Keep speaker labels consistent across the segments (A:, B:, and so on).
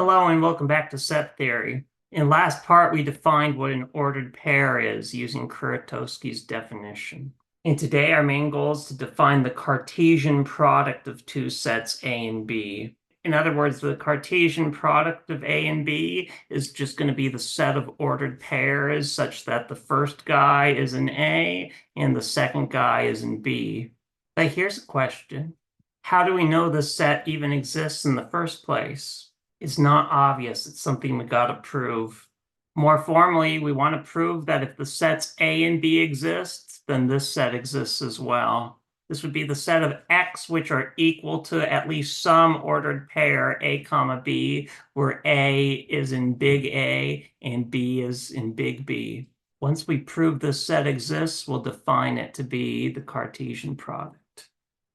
A: Hello and welcome back to set theory. In last part, we defined what an ordered pair is using Kuratowski's definition. And today, our main goal is to define the Cartesian product of two sets A and B. In other words, the Cartesian product of A and B is just going to be the set of ordered pairs such that the first guy is in A and the second guy is in B. But here's a question. How do we know this set even exists in the first place? It's not obvious. It's something we got to prove. More formally, we want to prove that if the sets A and B exist, then this set exists as well. This would be the set of X which are equal to at least some ordered pair A comma B, where A is in big A and B is in big B. Once we prove this set exists, we'll define it to be the Cartesian product.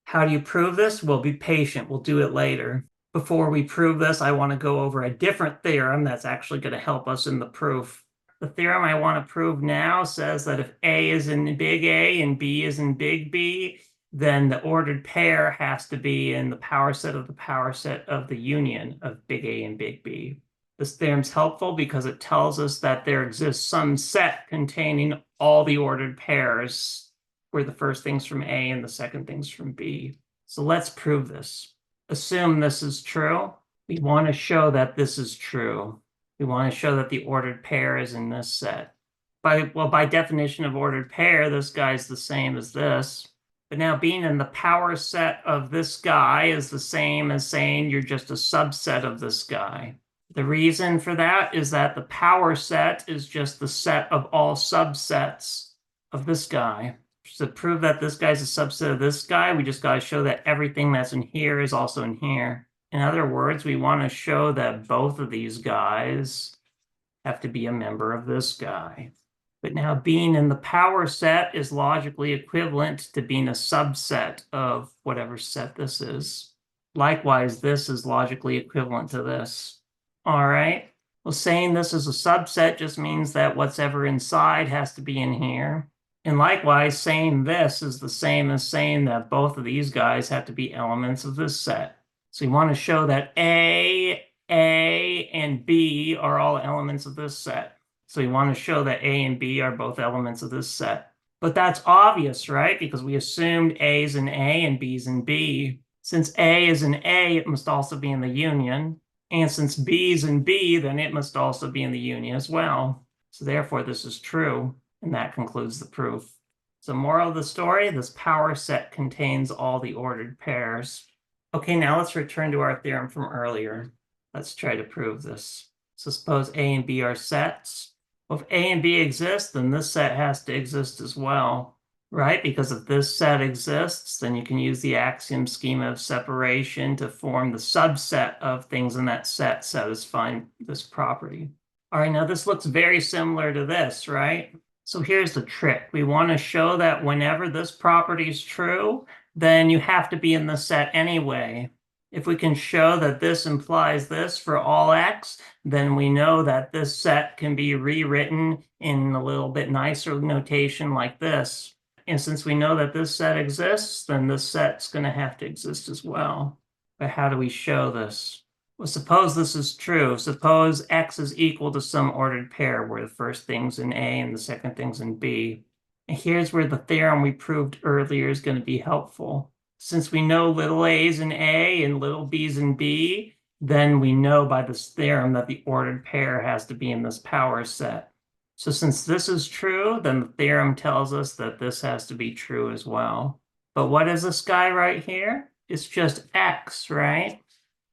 A: How do you prove this? Well, be patient. We'll do it later. Before we prove this, I want to go over a different theorem that's actually going to help us in the proof. The theorem I want to prove now says that if A is in big A and B is in big B, then the ordered pair has to be in the power set of the union of big A and big B. This theorem's helpful because it tells us that there exists some set containing all the ordered pairs, where the first thing's from A and the second thing's from B. So let's prove this. Assume this is true. We want to show that this is true. We want to show that the ordered pair is in this set. By definition of ordered pair, this guy's the same as this. But now being in the power set of this guy is the same as saying you're just a subset of this guy. The reason for that is that the power set is just the set of all subsets of this guy. To prove that this guy's a subset of this guy, we just got to show that everything that's in here is also in here. In other words, we want to show that both of these guys have to be a member of this guy. But now being in the power set is logically equivalent to being a subset of whatever set this is. Likewise, this is logically equivalent to this. All right. Well, saying this is a subset just means that what's ever inside has to be in here. And likewise, saying this is the same as saying that both of these guys have to be elements of this set. So we want to show that A, and B are all elements of this set. So we want to show that A and B are both elements of this set. But that's obvious, right? Because we assumed A is in A and B is in B. Since A is in A, it must also be in the union. And since B is in B, then it must also be in the union as well. So therefore, this is true. And that concludes the proof. So moral of the story, this power set contains all the ordered pairs. Okay, now let's return to our theorem from earlier. Let's try to prove this. So suppose A and B are sets. Well, if A and B exist, then this set has to exist as well, right? Because if this set exists, then you can use the axiom schema of separation to form the subset of things in that set satisfying this property. All right, now this looks very similar to this, right? So here's the trick. We want to show that whenever this property is true, then you have to be in the set anyway. If we can show that this implies this for all X, then we know that this set can be rewritten in a little bit nicer notation like this. And since we know that this set exists, then this set's going to have to exist as well. But how do we show this? Well, suppose this is true. Suppose X is equal to some ordered pair where the first thing's in A and the second thing's in B. And here's where the theorem we proved earlier is going to be helpful. Since we know little a's in A and little b's in B, then we know by this theorem that the ordered pair has to be in this power set. So since this is true, then the theorem tells us that this has to be true as well. But what is this guy right here? It's just X, right?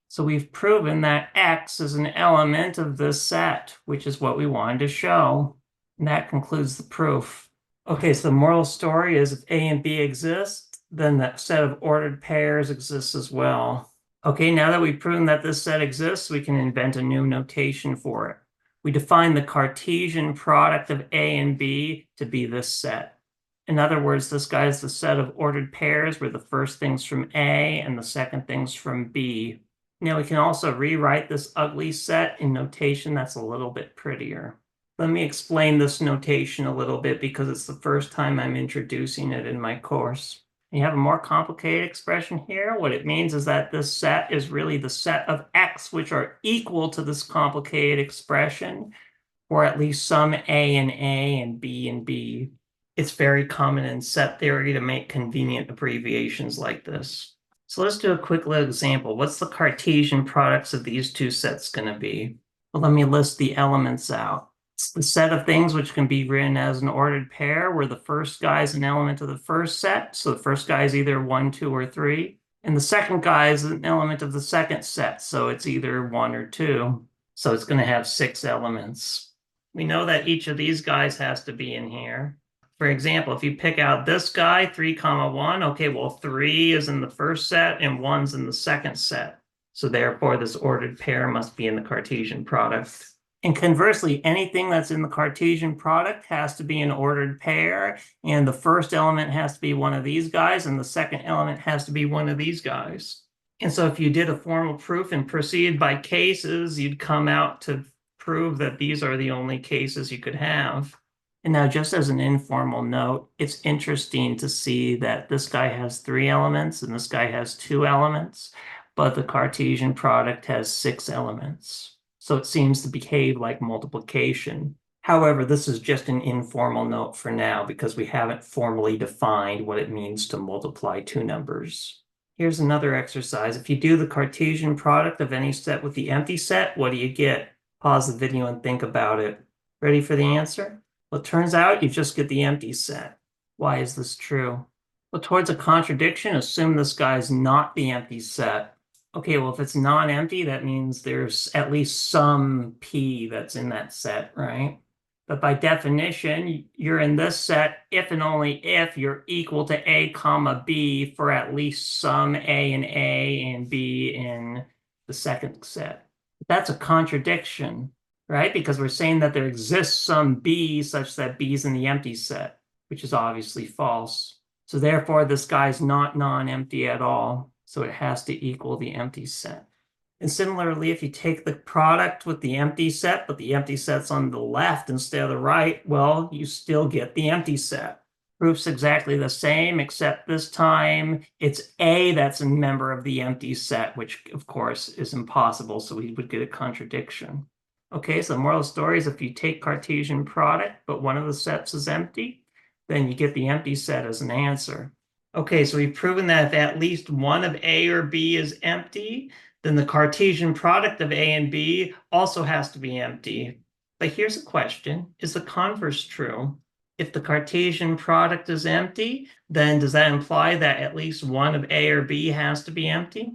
A: So we've proven that X is an element of this set, which is what we wanted to show. And that concludes the proof. Okay, so the moral story is if A and B exist, then that set of ordered pairs exists as well. Okay, now that we've proven that this set exists, we can invent a new notation for it. We define the Cartesian product of A and B to be this set. In other words, this guy is the set of ordered pairs where the first thing's from A and the second thing's from B. Now we can also rewrite this ugly set in notation that's a little bit prettier. Let me explain this notation a little bit because it's the first time I'm introducing it in my course. You have a more complicated expression here. What it means is that this set is really the set of x which are equal to this complicated expression, or at least some A and B and B. It's very common in set theory to make convenient abbreviations like this. So let's do a quick little example. What's the Cartesian products of these two sets going to be? Well, let me list the elements out. It's the set of things which can be written as an ordered pair, where the first guy is an element of the first set. So the first guy is either 1, 2, or 3. And the second guy is an element of the second set. So it's either 1 or 2. So it's going to have 6 elements. We know that each of these guys has to be in here. For example, if you pick out this guy, 3, 1, okay, well, 3 is in the first set and 1's in the second set. So therefore, this ordered pair must be in the Cartesian product. And conversely, anything that's in the Cartesian product has to be an ordered pair, and the first element has to be one of these guys, and the second element has to be one of these guys. And so if you did a formal proof and proceeded by cases, you'd come out to prove that these are the only cases you could have. And now, just as an informal note, it's interesting to see that this guy has 3 elements and this guy has 2 elements, but the Cartesian product has 6 elements. So it seems to behave like multiplication. However, this is just an informal note for now because we haven't formally defined what it means to multiply 2 numbers. Here's another exercise. If you do the Cartesian product of any set with the empty set, what do you get? Pause the video and think about it. Ready for the answer? Well, it turns out you just get the empty set. Why is this true? Well, towards a contradiction, assume this guy's not the empty set. Okay, well, if it's non-empty, that means there's at least some P that's in that set, right? But by definition, you're in this set if and only if you're equal to A comma B for at least some A and B in the second set. That's a contradiction, right? Because we're saying that there exists some B such that B is in the empty set, which is obviously false. So therefore, this guy's not non-empty at all. So it has to equal the empty set. And similarly, if you take the product with the empty set, but the empty set's on the left instead of the right, well, you still get the empty set. Proof's exactly the same, except this time it's A that's a member of the empty set, which of course is impossible, so we would get a contradiction. Okay, so the moral of the story is if you take Cartesian product, but one of the sets is empty, then you get the empty set as an answer. Okay, so we've proven that if at least one of A or B is empty, then the Cartesian product of A and B also has to be empty. But here's a question. Is the converse true? If the Cartesian product is empty, then does that imply that at least one of A or B has to be empty?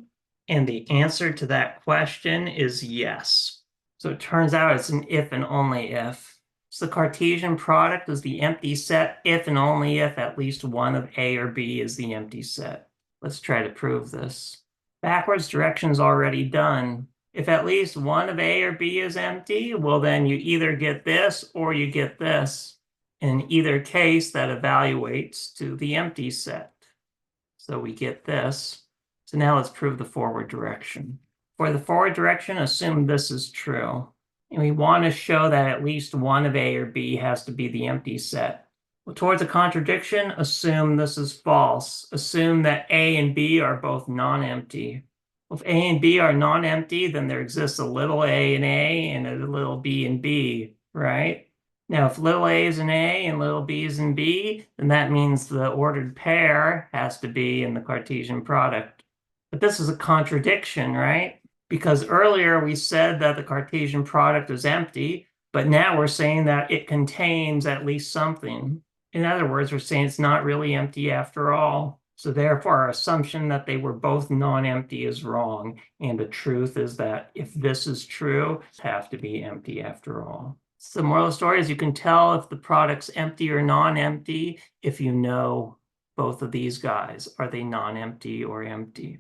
A: And the answer to that question is yes. So it turns out it's an if and only if. So the Cartesian product is the empty set if and only if at least one of A or B is the empty set. Let's try to prove this. Backwards direction's already done. If at least one of A or B is empty, well, then you either get this or you get this. In either case, that evaluates to the empty set. So we get this. So now let's prove the forward direction. For the forward direction, assume this is true. And we want to show that at least one of A or B has to be the empty set. Well, towards a contradiction, assume this is false. Assume that A and B are both non-empty. If A and B are non-empty, then there exists a little a in A and a little b in B, right? Now, if little a is in A and little b is in B, then that means the ordered pair has to be in the Cartesian product. But this is a contradiction, right? Because earlier we said that the Cartesian product is empty, but now we're saying that it contains at least something. In other words, we're saying it's not really empty after all. So therefore, our assumption that they were both non-empty is wrong. And the truth is that if this is true, it have to be empty after all. So the moral of the story is you can tell if the product's empty or non-empty if you know both of these guys. Are they non-empty or empty?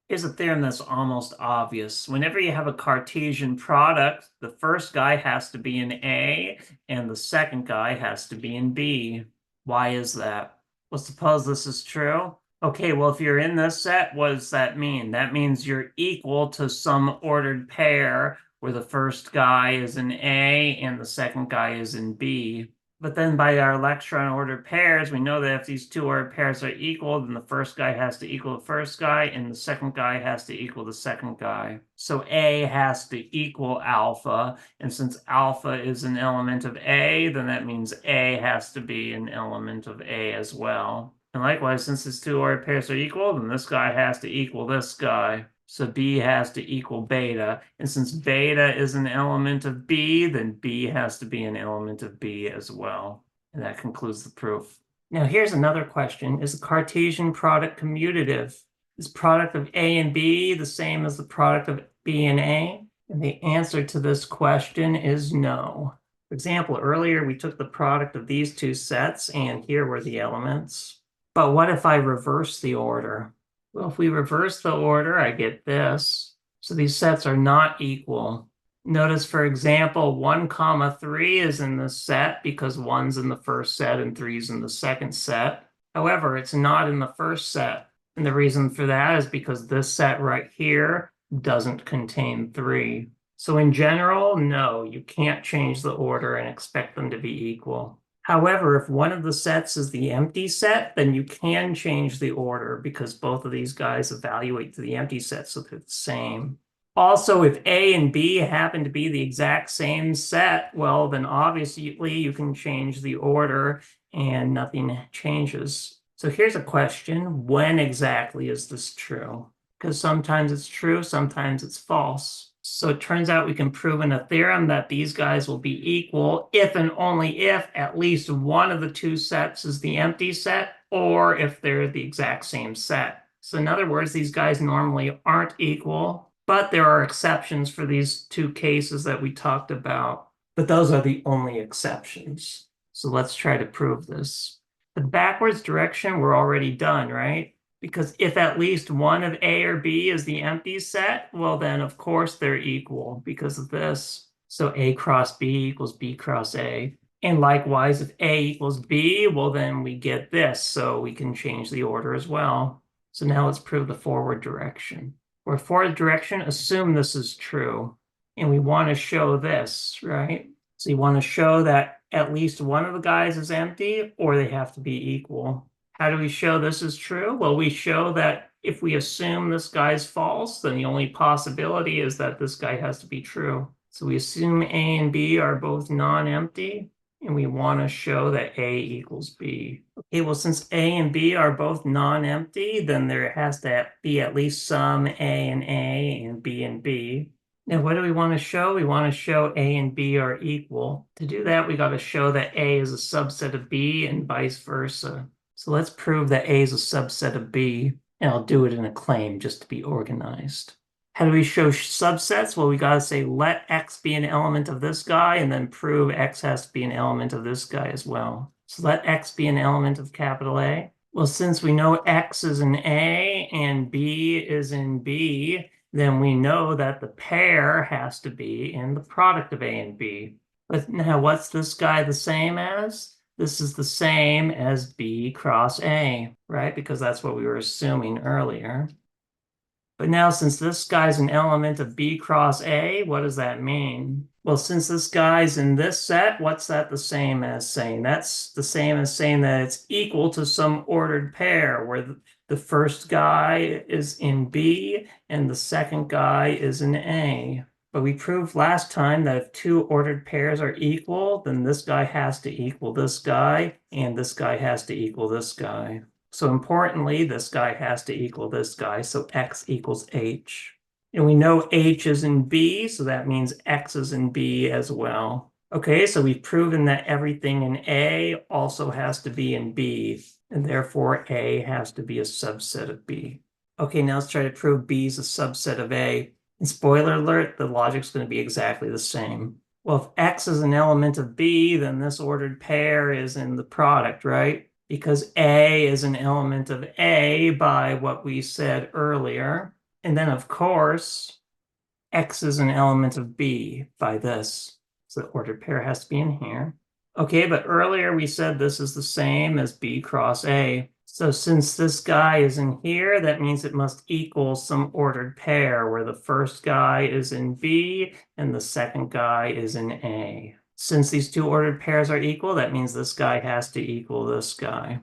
A: Here's a theorem that's almost obvious. Whenever you have a Cartesian product, the first guy has to be in A and the second guy has to be in B. Why is that? Well, suppose this is true. Okay, well, if you're in this set, what does that mean? That means you're equal to some ordered pair where the first guy is in A and the second guy is in B. But then by our lecture on ordered pairs, we know that if these two ordered pairs are equal, then the first guy has to equal the first guy, and the second guy has to equal the second guy. So A has to equal alpha, and since alpha is an element of A, then that means A has to be an element of A as well. And likewise, since these two ordered pairs are equal, then this guy has to equal this guy. So B has to equal beta. And since beta is an element of B, then B has to be an element of B as well. And that concludes the proof. Now here's another question. Is the Cartesian product commutative? Is product of A and B the same as the product of B and A? And the answer to this question is no. For example, earlier we took the product of these two sets, and here were the elements. But what if I reverse the order? Well, if we reverse the order, I get this. So these sets are not equal. Notice, for example, 1, 3 is in this set because 1's in the first set and 3's in the second set. However, it's not in the first set. And the reason for that is because this set right here doesn't contain 3. So in general, no, you can't change the order and expect them to be equal. However, if one of the sets is the empty set, then you can change the order because both of these guys evaluate to the empty set, so they're the same. Also, if A and B happen to be the exact same set, well, then obviously you can change the order and nothing changes. So here's a question. When exactly is this true? Because sometimes it's true, sometimes it's false. So it turns out we can prove in a theorem that these guys will be equal if and only if at least one of the two sets is the empty set, or if they're the exact same set. So in other words, these guys normally aren't equal, but there are exceptions for these two cases that we talked about. But those are the only exceptions. So let's try to prove this. The backwards direction, we're already done, right? Because if at least one of A or B is the empty set, well, then of course they're equal because of this. So A cross B equals B cross A. And likewise, if A equals B, well, then we get this. So we can change the order as well. So now let's prove the forward direction. For forward direction, assume this is true. And we want to show this, right? So you want to show that at least one of the guys is empty, or they have to be equal. How do we show this is true? Well, we show that if we assume this guy's false, then the only possibility is that this guy has to be true. So we assume A and B are both non-empty, and we want to show that A equals B. Okay, well, since A and B are both non-empty, then there has to be at least some A and B and B. Now, what do we want to show? We want to show A and B are equal. To do that, we got to show that A is a subset of B and vice versa. So let's prove that A is a subset of B, and I'll do it in a claim just to be organized. How do we show subsets? Well, we got to say let X be an element of this guy, and then prove X has to be an element of this guy as well. So let X be an element of capital A. Well, since we know X is in A and B is in B, then we know that the pair has to be in the product of A and B. But now what's this guy the same as? This is the same as B cross A, right? Because that's what we were assuming earlier. But now since this guy's an element of B cross A, what does that mean? Well, since this guy's in this set, what's that the same as saying? That's the same as saying that it's equal to some ordered pair where the first guy is in B and the second guy is in A. But we proved last time that if two ordered pairs are equal, then this guy has to equal this guy, and this guy has to equal this guy. So importantly, this guy has to equal this guy, so X equals H. And we know H is in B, so that means X is in B as well. Okay, so we've proven that everything in A also has to be in B, and therefore A has to be a subset of B. Okay, now let's try to prove B is a subset of A. And spoiler alert, the logic's going to be exactly the same. Well, if X is an element of B, then this ordered pair is in the product, right? Because A is an element of A by what we said earlier. And then, of course, X is an element of B by this. So the ordered pair has to be in here. Okay, but earlier we said this is the same as B cross A. So since this guy is in here, that means it must equal some ordered pair where the first guy is in B and the second guy is in A. Since these two ordered pairs are equal, that means this guy has to equal this guy.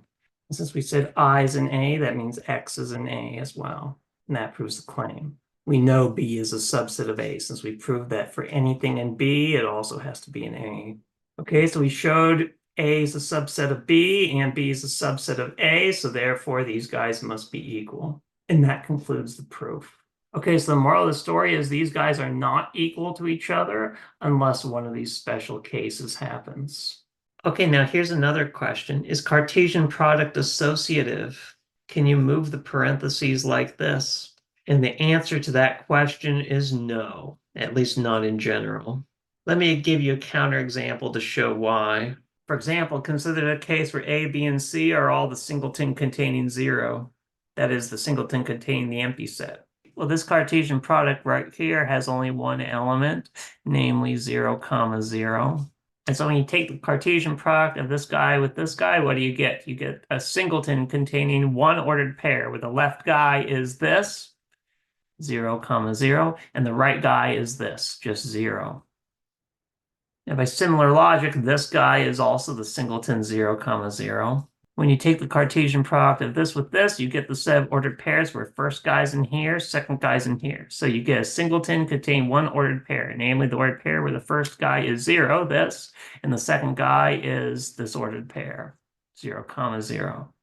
A: And since we said I is an A, that means X is an A as well. And that proves the claim. We know B is a subset of A. Since we proved that for anything in B, it also has to be an A. Okay, so we showed A is a subset of B and B is a subset of A, so therefore these guys must be equal. And that concludes the proof. Okay, so the moral of the story is these guys are not equal to each other unless one of these special cases happens. Okay, now here's another question. Is Cartesian product associative? Can you move the parentheses like this? And the answer to that question is no, at least not in general. Let me give you a counterexample to show why. For example, consider a case where A, B, and C are all the singleton containing 0. That is, the singleton containing the empty set. Well, this Cartesian product right here has only one element, namely 0, 0. And so when you take the Cartesian product of this guy with this guy, what do you get? You get a singleton containing one ordered pair, where the left guy is this, 0, 0, and the right guy is this, just 0. And by similar logic, this guy is also the singleton 0, 0. When you take the Cartesian product of this with this, you get the set of ordered pairs where first guy's in here, second guy's in here. So you get a singleton containing one ordered pair, namely the ordered pair where the first guy is 0, this, and the second guy is this ordered pair, 0, 0.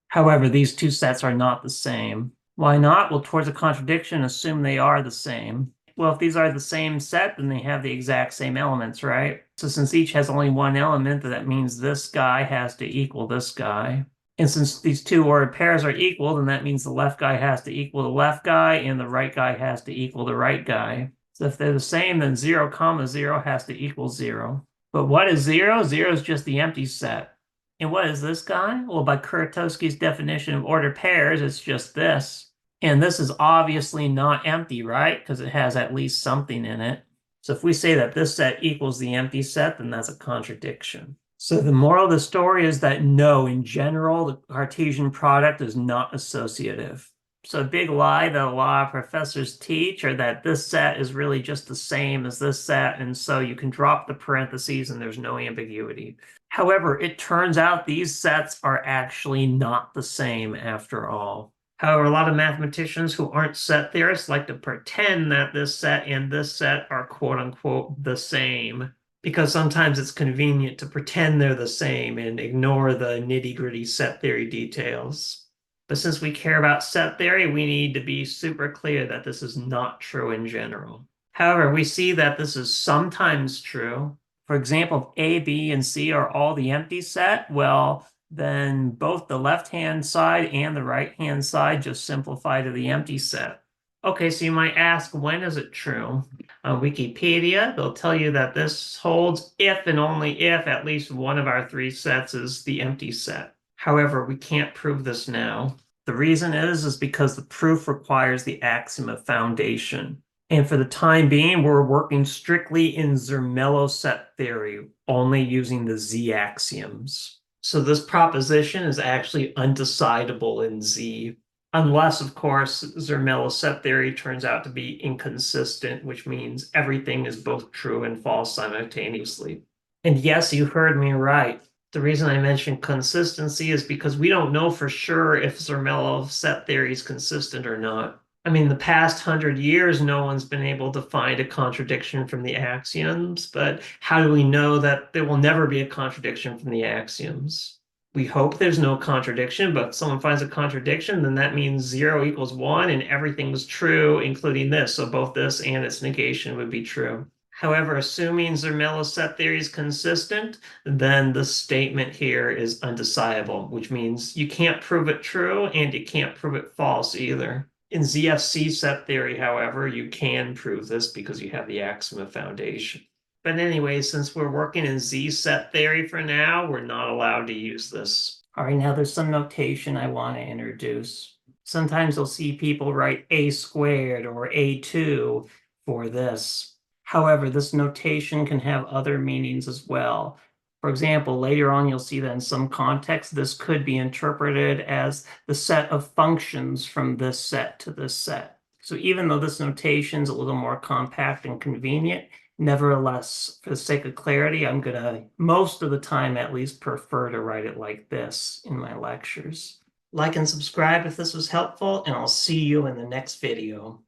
A: However, these two sets are not the same. Why not? Well, towards a contradiction, assume they are the same. Well, if these are the same set, then they have the exact same elements, right? So since each has only one element, that means this guy has to equal this guy. And since these two ordered pairs are equal, then that means the left guy has to equal the left guy and the right guy has to equal the right guy. So if they're the same, then 0, 0 has to equal 0. But what is 0? 0 is just the empty set. And what is this guy? Well, by Kuratowski's definition of ordered pairs, it's just this. And this is obviously not empty, right? Because it has at least something in it. So if we say that this set equals the empty set, then that's a contradiction. So the moral of the story is that no, in general, the Cartesian product is not associative. So a big lie that a lot of professors teach are that this set is really just the same as this set, and so you can drop the parentheses and there's no ambiguity. However, it turns out these sets are actually not the same after all. However, a lot of mathematicians who aren't set theorists like to pretend that this set and this set are quote-unquote the same, because sometimes it's convenient to pretend they're the same and ignore the nitty-gritty set theory details. But since we care about set theory, we need to be super clear that this is not true in general. However, we see that this is sometimes true. For example, if A, B, and C are all the empty set, well, then both the left-hand side and the right-hand side just simplify to the empty set. Okay, so you might ask, when is it true? On Wikipedia, they'll tell you that this holds if and only if at least one of our three sets is the empty set. However, we can't prove this now. The reason is because the proof requires the axiom of foundation. And for the time being, we're working strictly in Zermelo set theory, only using the Z axioms. So this proposition is actually undecidable in Z, unless, of course, Zermelo set theory turns out to be inconsistent, which means everything is both true and false simultaneously. And yes, you heard me right. The reason I mentioned consistency is because we don't know for sure if Zermelo set theory is consistent or not. I mean, the past 100 years, no one's been able to find a contradiction from the axioms, but how do we know that there will never be a contradiction from the axioms? We hope there's no contradiction, but if someone finds a contradiction, then that means 0 equals 1 and everything's true, including this. So both this and its negation would be true. However, assuming Zermelo set theory is consistent, then the statement here is undecidable, which means you can't prove it true and you can't prove it false either. In ZFC set theory, however, you can prove this because you have the axiom of foundation. But anyway, since we're working in Z set theory for now, we're not allowed to use this. All right, now there's some notation I want to introduce. Sometimes you'll see people write A squared or A2 for this. However, this notation can have other meanings as well. For example, later on, you'll see that in some context, this could be interpreted as the set of functions from this set to this set. So even though this notation is a little more compact and convenient, Nevertheless, for the sake of clarity, I'm gonna, most of the time at least, prefer to write it like this in my lectures. Like and subscribe if this was helpful, and I'll see you in the next video.